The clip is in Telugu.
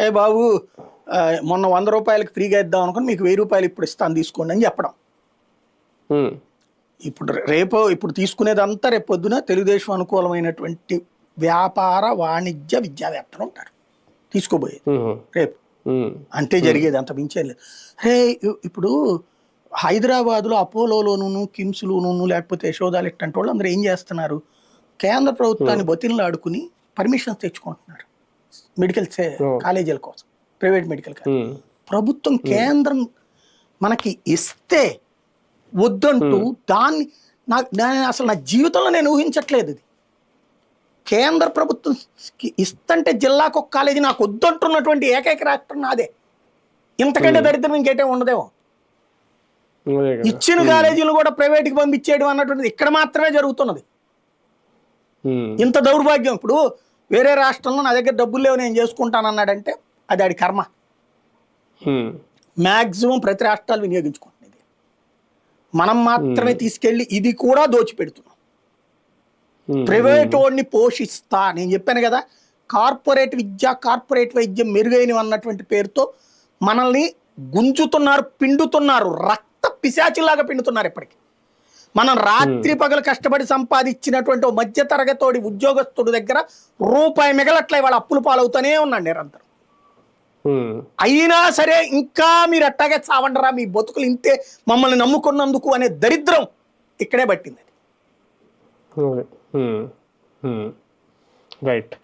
ఏ బాబు మొన్న 100 రూపాయలకి ఫ్రీగా ఇద్దాం అనుకుని మీకు 1000 రూపాయలు ఇప్పుడు ఇస్తాను తీసుకోండి అని చెప్పడం. ఇప్పుడు తీసుకునేదంతా రేపు పొద్దున తెలుగుదేశం అనుకూలమైనటువంటి వ్యాపార వాణిజ్య విద్యావేత్తలు ఉంటారు తీసుకోబోయేది రేపు. అంతే జరిగేది, అంత మించేది లేదు. ఇప్పుడు హైదరాబాద్లో అపోలోలోను కిమ్స్లోను లేకపోతే యశోదాలు ఇట్టంటి వాళ్ళు అందరూ ఏం చేస్తున్నారు, కేంద్ర ప్రభుత్వాన్ని బతిన్లాడుకుని పర్మిషన్స్ తెచ్చుకుంటున్నారు మెడికల్ కాలేజీల కోసం, ప్రైవేట్ మెడికల్ కాలేజ్. ప్రభుత్వం కేంద్రం మనకి ఇస్తే వద్దంటూ దాన్ని అసలు నా జీవితంలో నేను ఊహించట్లేదు. ఇది కేంద్ర ప్రభుత్వం ఇస్తంటే జిల్లాకు ఒక కాలేజీ నాకు వద్దంటున్నటువంటి ఏకైక రాష్ట్రం నాదే. ఇంతకంటే దరిద్రం ఇంకేటే ఉండదేమో. ఇచ్చిన కాలేజీలు కూడా ప్రైవేట్కి పంపించేయడం అన్నటువంటిది ఇక్కడ మాత్రమే జరుగుతున్నది. ఇంత దౌర్భాగ్యం. ఇప్పుడు వేరే రాష్ట్రంలో నా దగ్గర డబ్బులు లేవు నేను చేసుకుంటాను అన్నాడంటే అది ఆడి కర్మ. మ్యాక్సిమం ప్రతి రాష్ట్రాలు వినియోగించుకుంటున్నది. మనం మాత్రమే తీసుకెళ్ళి ఇది కూడా దోచిపెడుతున్నాం. ప్రైవేట్ వాడిని పోషిస్తా, నేను చెప్పాను కదా, కార్పొరేట్ విద్య కార్పొరేట్ వైద్యం మెరుగైనవి అన్నటువంటి పేరుతో మనల్ని గుంజుతున్నారు, పిండుతున్నారు, రక్త పిశాచిలాగా పిండుతున్నారు. ఇప్పటికి మనం రాత్రి పగలు కష్టపడి సంపాదించినటువంటి మధ్య తరగతోడి ఉద్యోగస్తుడి దగ్గర రూపాయి మిగలట్లే, వాళ్ళ అప్పులు పాలవుతూనే ఉన్నాడు నిరంతరం. అయినా సరే ఇంకా మీరు అట్టాగే చావండరా, మీ బతుకులు ఇంతే, మమ్మల్ని నమ్ముకున్నందుకు అనే దరిద్రం ఇక్కడే పట్టింది. రైట్.